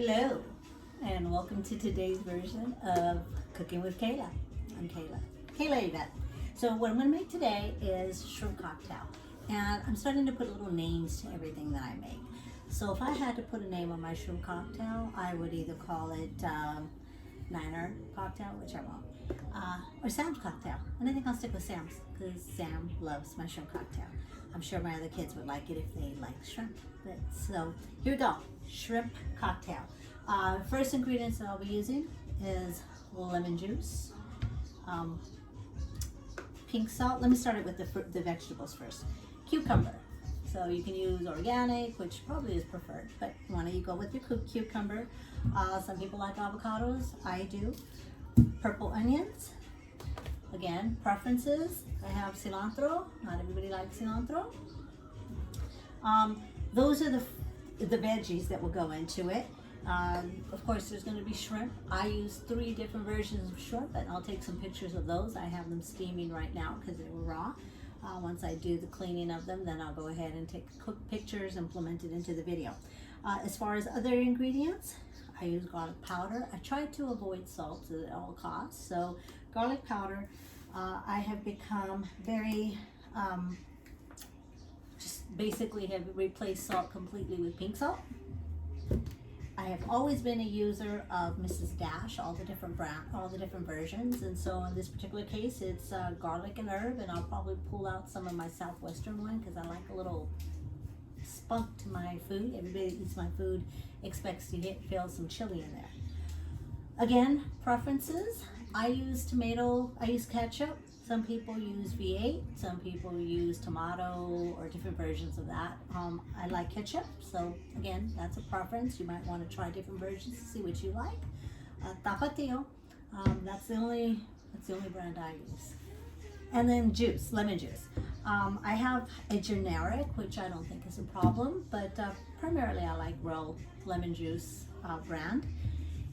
Hello, and welcome to today's version of Cooking with Kayla. I'm Kayla Yvette. So what I'm going to make today is shrimp cocktail, and I'm starting to put little names to everything that I make. So if I had to put a name on my shrimp cocktail, I would either call it Niner cocktail, which I won't, or Sam's cocktail. And I think I'll stick with Sam's because Sam loves my shrimp cocktail. I'm sure my other kids would like it if they like shrimp. So here we go, shrimp cocktail. First ingredients that I'll be using is lemon juice, pink salt. Let me start it with the vegetables first. Cucumber. So you can use organic, which probably is preferred, but why don't you go with your cucumber. Some people like avocados, I do. Purple onions, again, preferences. I have cilantro, not everybody likes cilantro. Those are the veggies that will go into it. Of course, there's going to be shrimp. I use 3 different versions of shrimp, and I'll take some pictures of those. I have them steaming right now because they were raw. Once I do the cleaning of them, then I'll go ahead and take quick pictures, implement it into the video. As far as other ingredients, I use garlic powder. I try to avoid salt at all costs, so garlic powder. I have become very, just basically have replaced salt completely with pink salt. I have always been a user of Mrs. Dash, all the different versions, and so in this particular case, it's garlic and herb, and I'll probably pull out some of my Southwestern one because I like a little spunk to my food. Everybody that eats my food expects to feel some chili in there. Again, preferences. I use ketchup. Some people use V8, some people use tomato or different versions of that. I like ketchup, so again, that's a preference. You might want to try different versions to see what you like. Tapatio, that's the only brand I use. And then juice, lemon juice. I have a generic, which I don't think is a problem, but primarily I like Roll lemon juice brand.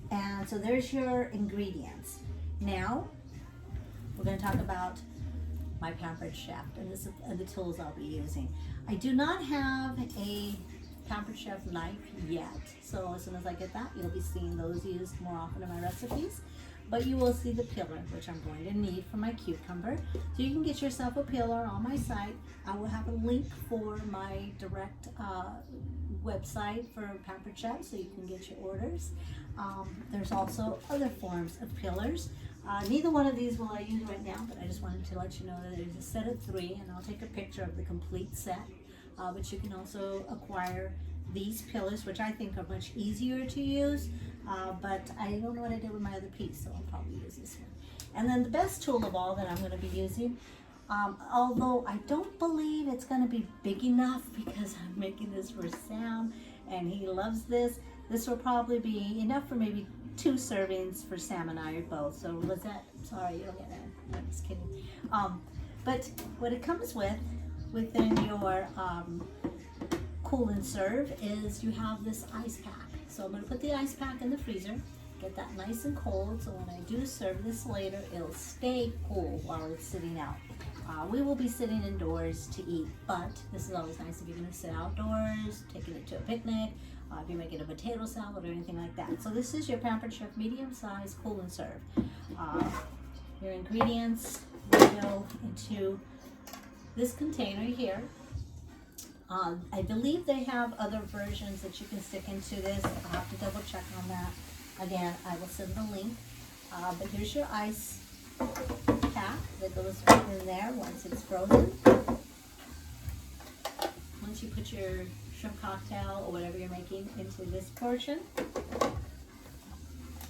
And so there's your ingredients. Now, we're going to talk about my Pampered Chef, and this are the tools I'll be using. I do not have a Pampered Chef knife yet, so as soon as I get that, you'll be seeing those used more often in my recipes. But you will see the peeler, which I'm going to need for my cucumber. So you can get yourself a peeler on my site. I will have a link for my direct website for Pampered Chef, so you can get your orders. There's also other forms of peelers. Neither one of these will I use right now, but I just wanted to let you know that there's a set of 3, and I'll take a picture of the complete set. But you can also acquire these peelers, which I think are much easier to use, but I don't know what I did with my other piece, so I'll probably use this one. And then the best tool of all that I'm going to be using, although I don't believe it's going to be big enough because I'm making this for Sam, and he loves this. This will probably be enough for maybe 2 servings for Sam and I both. So Lizette, sorry, you don't get that. I'm just kidding. But what it comes with within your cool and serve is you have this ice pack. So I'm going to put the ice pack in the freezer, get that nice and cold, so when I do serve this later, it'll stay cool while it's sitting out. We will be sitting indoors to eat, but this is always nice if you're going to sit outdoors, taking it to a picnic, if you're making a potato salad or anything like that. So this is your Pampered Chef medium size cool and serve. Your ingredients will go into this container here. I believe they have other versions that you can stick into this. I'll have to double check on that. Again, I will send the link. But here's your ice pack that goes in there once it's frozen. Once you put your shrimp cocktail or whatever you're making into this portion,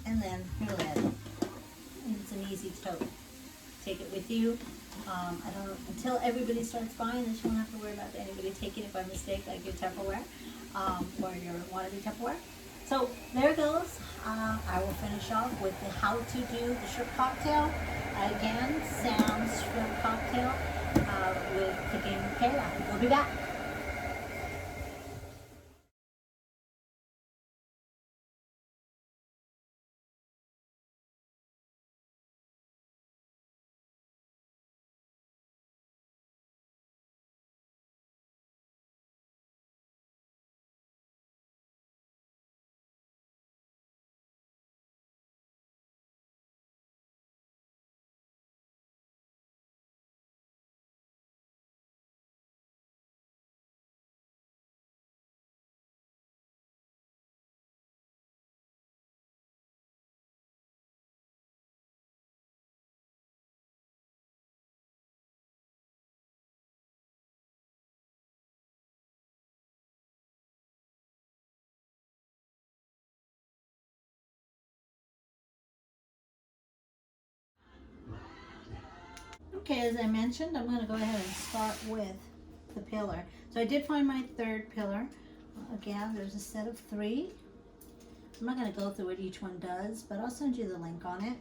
and then your lid. And it's an easy tote. Take it with you. I don't until everybody starts buying this, you won't have to worry about anybody taking it by mistake, like your Tupperware or your wannabe Tupperware. So there it goes. I will finish off with the how to do the shrimp cocktail. Again, Sam's shrimp cocktail with Cooking with Kayla. We'll be back. Okay, as I mentioned, I'm going to go ahead and start with the pillar. So I did find my third pillar. Again, there's a set of 3. I'm not going to go through what each one does, but I'll send you the link on it.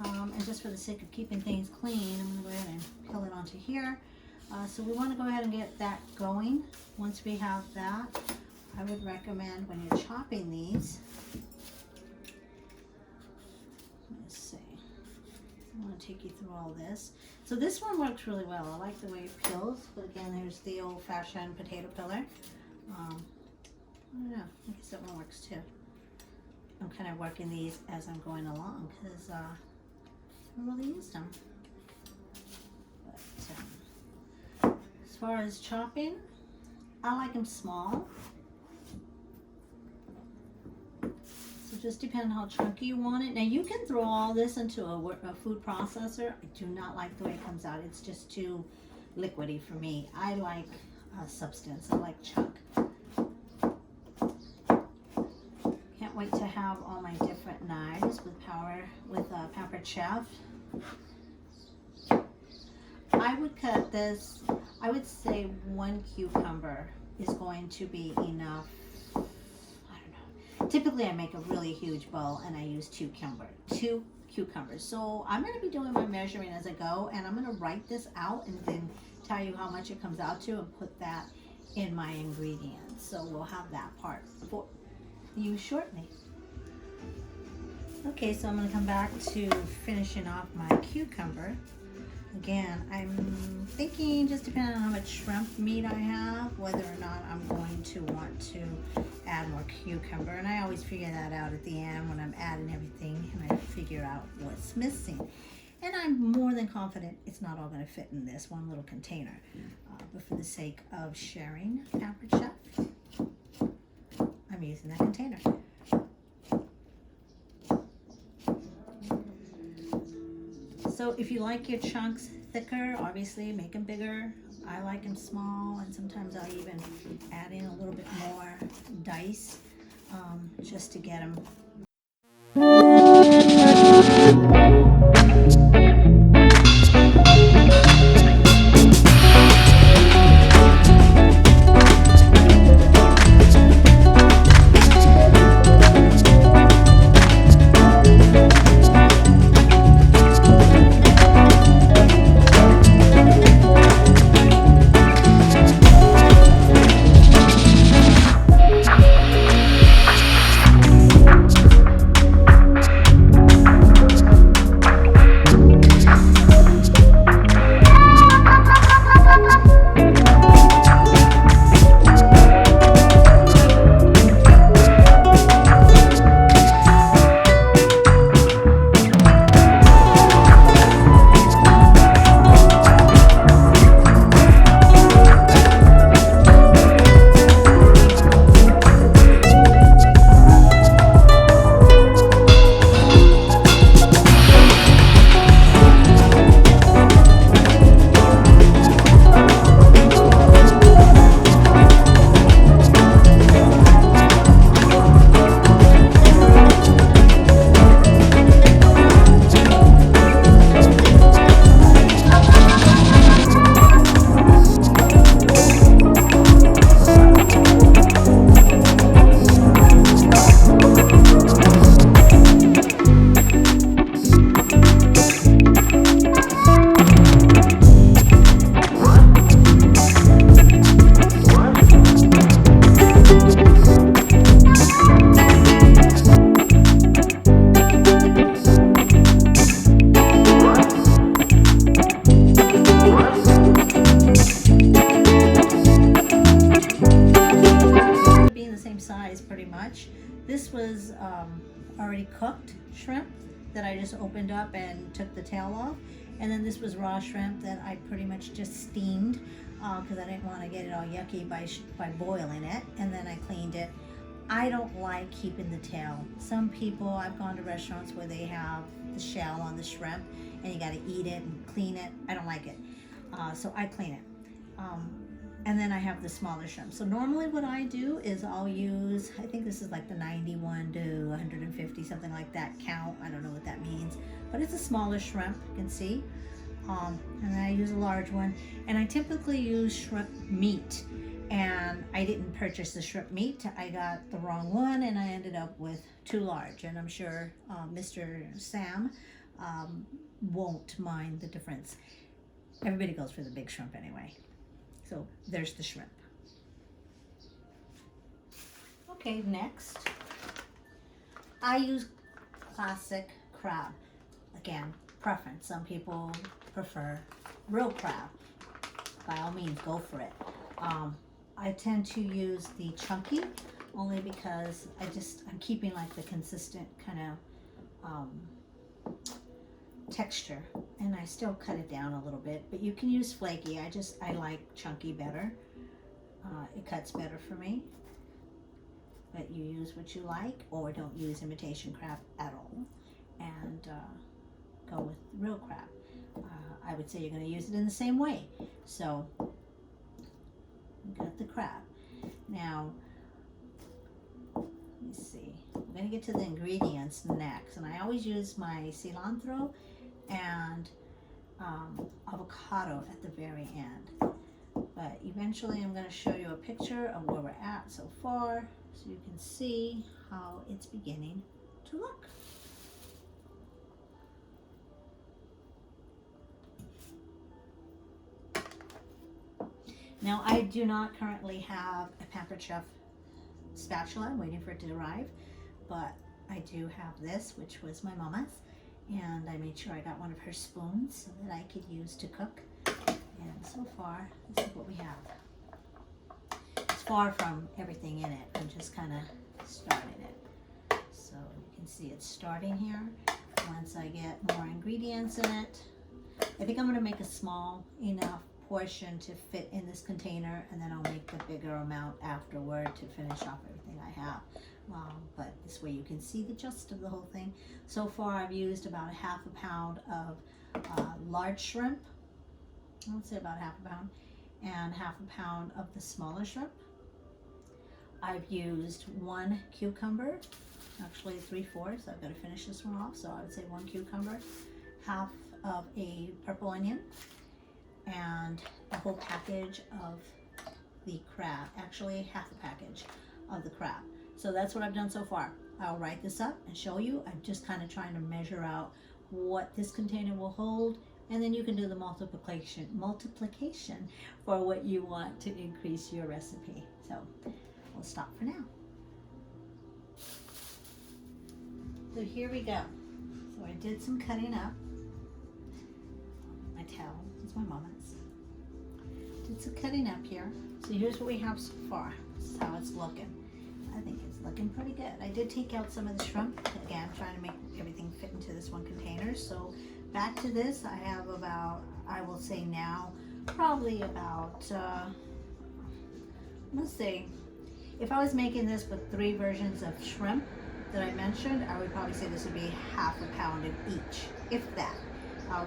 And just for the sake of keeping things clean, I'm going to go ahead and pill it onto here. So we want to go ahead and get that going. Once we have that, I would recommend when you're chopping these, let's see, I want to take you through all this. So this one works really well. I like the way it peels, but again, there's the old-fashioned potato peeler. I don't know, I guess that one works too. I'm kind of working these as I'm going along because I don't really use them. But, as far as chopping, I like them small. So just depending on how chunky you want it. Now you can throw all this into a food processor. I do not like the way it comes out. It's just too liquidy for me. I like substance. I like chunk. Can't wait to have all my different knives with Pampered Chef. I would cut this, I would say 1 cucumber is going to be enough. I don't know. Typically I make a really huge bowl and I use 2 cucumbers. So I'm going to be doing my measuring as I go, and I'm going to write this out and then tell you how much it comes out to and put that in my ingredients. So we'll have that part for you shortly. Okay, so I'm going to come back to finishing off my cucumber. Again, I'm thinking, just depending on how much shrimp meat I have, whether or not I'm going to want to add more cucumber. And I always figure that out at the end when I'm adding everything and I figure out what's missing. And I'm more than confident it's not all going to fit in this one little container. But for the sake of sharing Pampered Chef, I'm using that container. So if you like your chunks thicker, obviously make them bigger. I like them small, and sometimes I'll even add in a little bit more dice just to get them. This was already cooked shrimp that I just opened up and took the tail off. And then this was raw shrimp that I pretty much just steamed because I didn't want to get it all yucky by boiling it. And then I cleaned it. I don't like keeping the tail. Some people, I've gone to restaurants where they have the shell on the shrimp and you got to eat it and clean it. I don't like it. So I clean it. And then I have the smaller shrimp. So normally what I do is I'll use, I think this is like the 91 to 150, something like that count. I don't know what that means, but it's a smaller shrimp, you can see. And I use a large one. And I typically use shrimp meat. And I didn't purchase the shrimp meat. I got the wrong one, and I ended up with too large. And I'm sure Mr. Sam won't mind the difference. Everybody goes for the big shrimp anyway. So there's the shrimp. Okay, next. I use classic crab. Again, preference. Some people prefer real crab. By all means, go for it. I tend to use the chunky only because I'm keeping like the consistent kind of texture, and I still cut it down a little bit, but you can use flaky. I like chunky better. It cuts better for me, but you use what you like, or don't use imitation crab at all, and go with real crab. I would say you're going to use it in the same way. So we got the crab. Now, let me see. I'm going to get to the ingredients next, and I always use my cilantro and avocado at the very end. But eventually I'm going to show you a picture of where we're at so far, so you can see how it's beginning to look. Now, I do not currently have a Pampered Chef spatula. I'm waiting for it to arrive, but I do have this, which was my mama's, and I made sure I got one of her spoons so that I could use to cook. And so far, this is what we have. It's far from everything in it. I'm just kind of starting it. So you can see it's starting here. Once I get more ingredients in it, I think I'm going to make a small enough portion to fit in this container, and then I'll make the bigger amount afterward to finish off everything I have. But this way you can see the gist of the whole thing. So far I've used about ½ pound of large shrimp. I would say about ½ pound, and ½ pound of the smaller shrimp. I've used 1 cucumber, actually 3/4. I've got to finish this one off, so I would say 1 cucumber, half of a purple onion, and a whole package of the crab, actually half a package of the crab. So that's what I've done so far. I'll write this up and show you. I'm just kind of trying to measure out what this container will hold, and then you can do the multiplication for what you want to increase your recipe. So we'll stop for now. So here we go. So I did some cutting up. My towel is my mama's. Did some cutting up here. So here's what we have so far. This is how it's looking. I think it's looking pretty good. I did take out some of the shrimp. Again, I'm trying to make everything fit into this one container. So back to this, I have about, I will say now, probably about, let's see, if I was making this with 3 versions of shrimp that I mentioned, I would probably say this would be ½ pound of each, if that.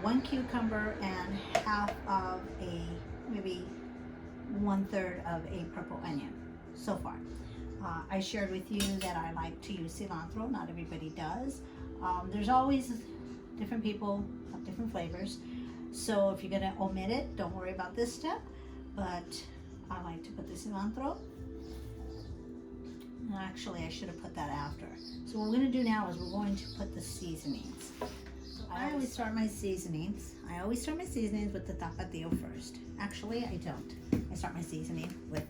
1 cucumber and half of a, maybe 1/3 of a purple onion so far. I shared with you that I like to use cilantro. Not everybody does. There's always different people have different flavors. So if you're gonna omit it, don't worry about this step. But I like to put the cilantro. Actually, I should have put that after. So what we're gonna do now is we're going to put the seasonings. So I always start my seasonings. With the tapatio first. Actually, I don't. I start my seasoning with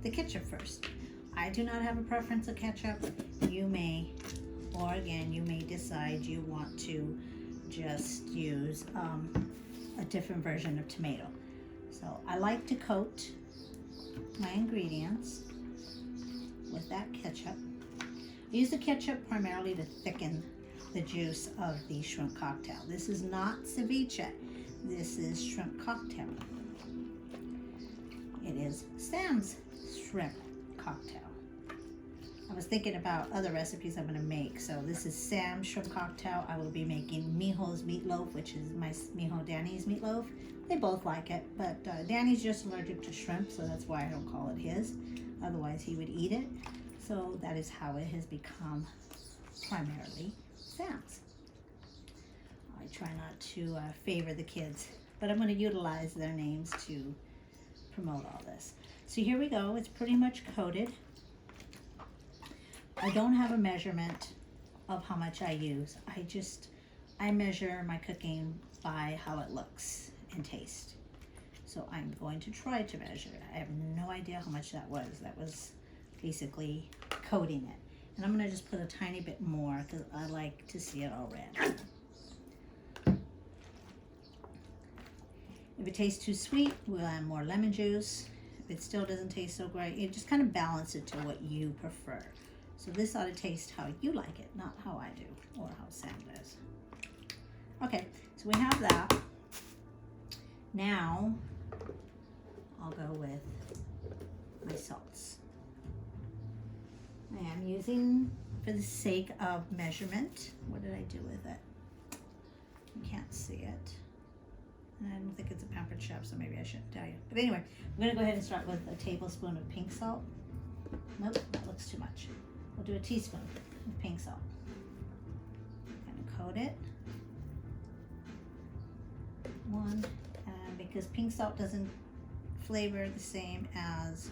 the ketchup first. I do not have a preference of ketchup. You may, or again, you may decide you want to just use a different version of tomato. So I like to coat my ingredients with that ketchup. I use the ketchup primarily to thicken the juice of the shrimp cocktail. This is not ceviche. This is shrimp cocktail. It is Sam's shrimp cocktail. I was thinking about other recipes I'm going to make. So this is Sam's shrimp cocktail. I will be making Mijo's meatloaf, which is my Mijo Danny's meatloaf. They both like it, but Danny's just allergic to shrimp, so that's why I don't call it his. Otherwise, he would eat it. So that is how it has become primarily Sam's. I try not to favor the kids, but I'm going to utilize their names to promote all this. So here we go. It's pretty much coated. I don't have a measurement of how much I use. I measure my cooking by how it looks and tastes. So I'm going to try to measure it. I have no idea how much that was. That was basically coating it. And I'm going to just put a tiny bit more because I like to see it all red. If it tastes too sweet, we'll add more lemon juice. If it still doesn't taste so great, you just kind of balance it to what you prefer. So this ought to taste how you like it, not how I do or how Sam does. Okay, so we have that. Now I'll go with my salts. I am using, for the sake of measurement, what did I do with it? You can't see it. And I don't think it's a Pampered chef, so maybe I shouldn't tell you. But anyway, I'm going to go ahead and start with a tablespoon of pink salt. Nope, that looks too much. We'll do a teaspoon of pink salt. Kind of coat it. One, and because pink salt doesn't flavor the same as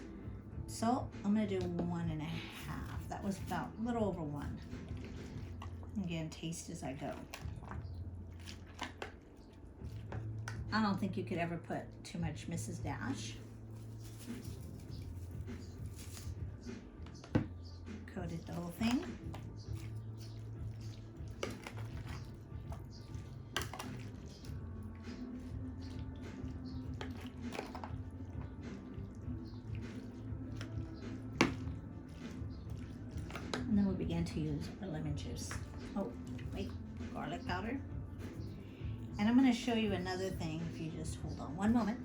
salt, I'm going to do 1.5. That was about a little over 1. Again, taste as I go. I don't think you could ever put too much Mrs. Dash. Coated the whole thing. And then we'll begin to use our lemon juice. Oh, wait, garlic powder. And I'm going to show you another thing if you just hold on one moment.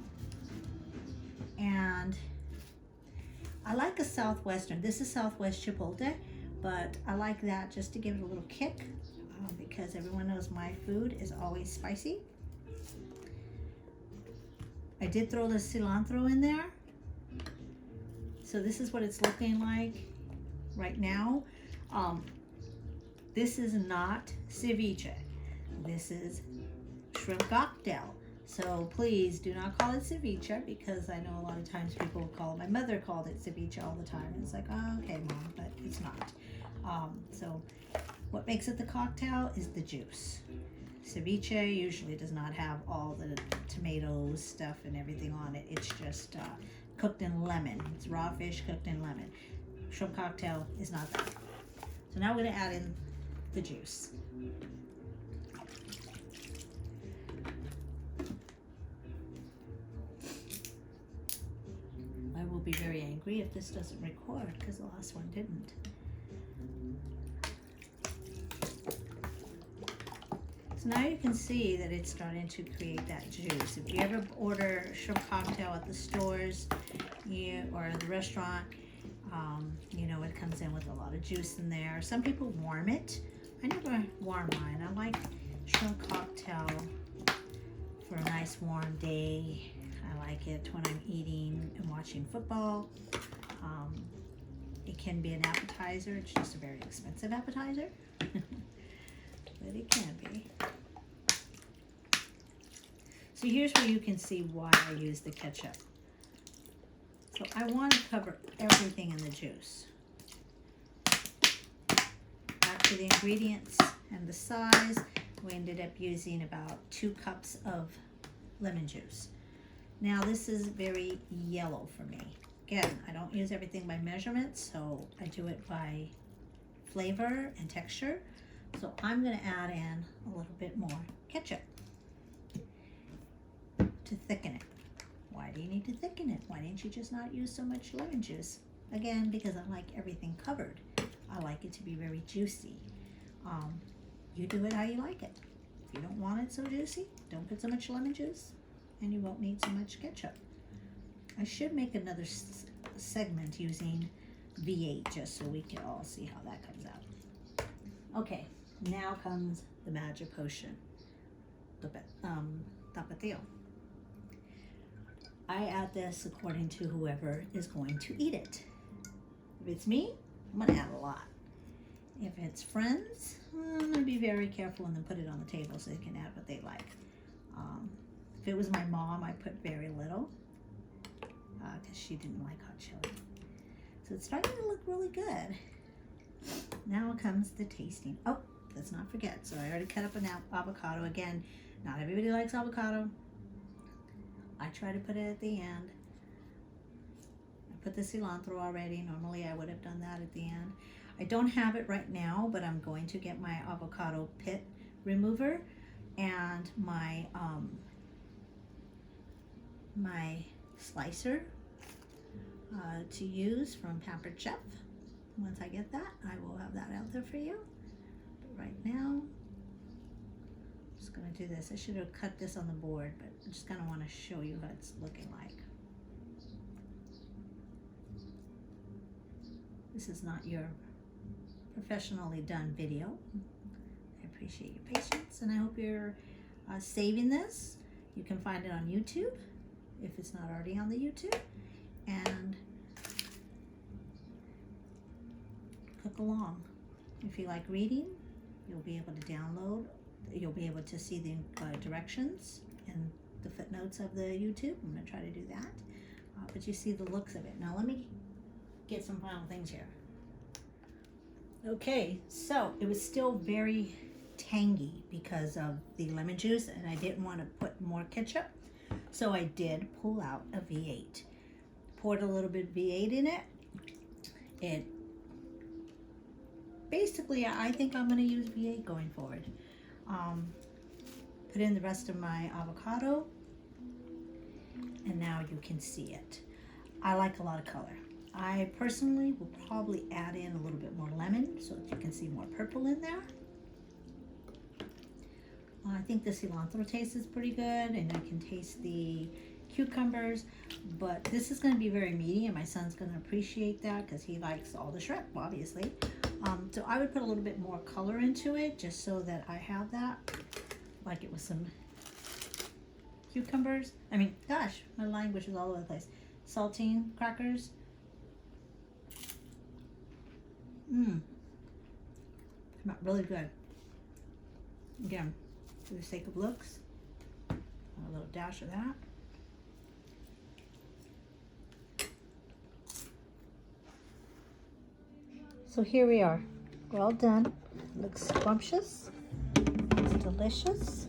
And I like a Southwestern. This is Southwest Chipotle, but I like that just to give it a little kick because everyone knows my food is always spicy. I did throw the cilantro in there. So this is what it's looking like right now. This is not ceviche. This is shrimp cocktail. So please do not call it ceviche because I know a lot of times people will call it. My mother called it ceviche all the time. And it's like, oh, okay, Mom, but it's not. So what makes it the cocktail is the juice. Ceviche usually does not have all the tomatoes, stuff, and everything on it. It's just cooked in lemon. It's raw fish cooked in lemon. Shrimp cocktail is not that. So now we're going to add in the juice. I will be very angry if this doesn't record because the last one didn't. So now you can see that it's starting to create that juice. If you ever order shrimp cocktail at the stores or at the restaurant, you know it comes in with a lot of juice in there. Some people warm it. I never warm mine. I like shrimp cocktail for a nice warm day. I like it when I'm eating and watching football. It can be an appetizer. It's just a very expensive appetizer, but it can be. So here's where you can see why I use the ketchup. So I want to cover everything in the juice. Back to the ingredients and the size, we ended up using about 2 cups of lemon juice. Now this is very yellow for me. Again, I don't use everything by measurement, so I do it by flavor and texture. So I'm going to add in a little bit more ketchup to thicken it. Why do you need to thicken it? Why didn't you just not use so much lemon juice? Again, because I like everything covered. I like it to be very juicy. You do it how you like it. If you don't want it so juicy, don't put so much lemon juice, and you won't need so much ketchup. I should make another segment using V8 just so we can all see how that comes out. Okay, now comes the magic potion, the tapatio. I add this according to whoever is going to eat it. If it's me, I'm going to add a lot. If it's friends, I'm gonna be very careful and then put it on the table so they can add what they like. If it was my mom, I put very little because she didn't like hot chili. So it's starting to look really good. Now comes the tasting. Oh, let's not forget. So I already cut up an avocado. Again, not everybody likes avocado. I try to put it at the end. I put the cilantro already. Normally I would have done that at the end. I don't have it right now, but I'm going to get my avocado pit remover and my my slicer to use from Pampered Chef. Once I get that, I will have that out there for you. But right now, I'm just gonna do this. I should have cut this on the board, but I just kind of want to show you what it's looking like. This is not your professionally done video. I appreciate your patience, and I hope you're saving this. You can find it on YouTube if it's not already on the YouTube, and cook along. If you like reading, you'll be able to download, you'll be able to see the directions and the footnotes of the YouTube. I'm going to try to do that, but you see the looks of it. Now let me get some final things here. Okay, so it was still very tangy because of the lemon juice, and I didn't want to put more ketchup, so I did pull out a V8. Poured a little bit of V8 in it. It basically, I think I'm going to use V8 going forward. Put in the rest of my avocado, and now you can see it. I like a lot of color. I personally will probably add in a little bit more lemon so that you can see more purple in there. I think the cilantro taste is pretty good, and I can taste the cucumbers, but this is going to be very meaty, and my son's going to appreciate that because he likes all the shrimp, obviously. So I would put a little bit more color into it just so that I have that, like it was some cucumbers. I mean, gosh, my language is all over the place. Saltine crackers. Come out really good. Again, for the sake of looks, a little dash of that. So here we are. We're all done. Looks scrumptious. It's delicious.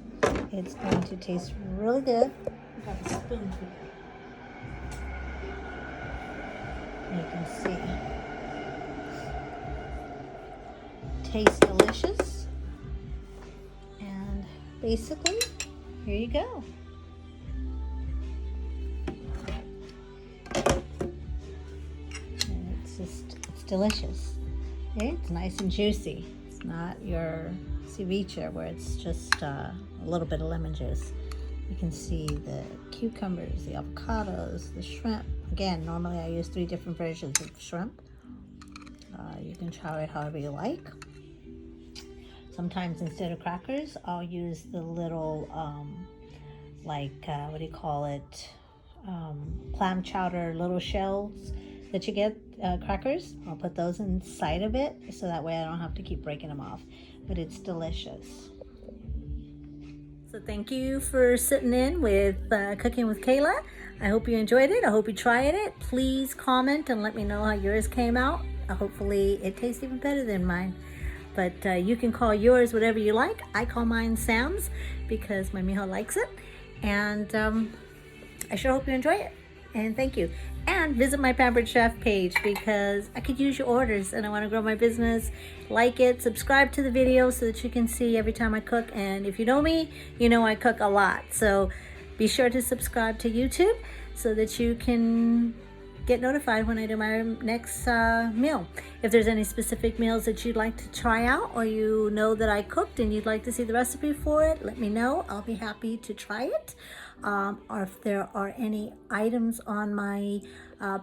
It's going to taste really good. I've got a spoon for you. You can see. Tastes delicious. And basically, here you go. And it's delicious. Okay, it's nice and juicy. It's not your ceviche where it's just a little bit of lemon juice. You can see the cucumbers, the avocados, the shrimp. Again, normally I use 3 different versions of shrimp. You can try it however you like. Sometimes instead of crackers, I'll use the little, what do you call it? Clam chowder little shells that you get, crackers. I'll put those inside of it so that way I don't have to keep breaking them off. But it's delicious. So thank you for sitting in with Cooking with Kayla. I hope you enjoyed it. I hope you tried it. Please comment and let me know how yours came out. Hopefully it tastes even better than mine. But you can call yours whatever you like. I call mine Sam's because my mijo likes it. And I sure hope you enjoy it. And thank you. And visit my Pampered Chef page because I could use your orders and I want to grow my business. Like it, subscribe to the video so that you can see every time I cook. And if you know me, you know I cook a lot. So be sure to subscribe to YouTube so that you can get notified when I do my next meal. If there's any specific meals that you'd like to try out, or you know that I cooked and you'd like to see the recipe for it, let me know. I'll be happy to try it. Or if there are any items on my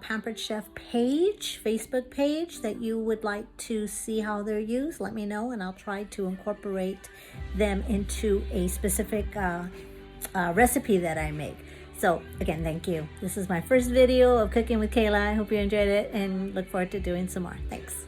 Pampered Chef page, Facebook page, that you would like to see how they're used, let me know and I'll try to incorporate them into a specific recipe that I make. So again, thank you. This is my first video of Cooking with Kayla. I hope you enjoyed it and look forward to doing some more. Thanks.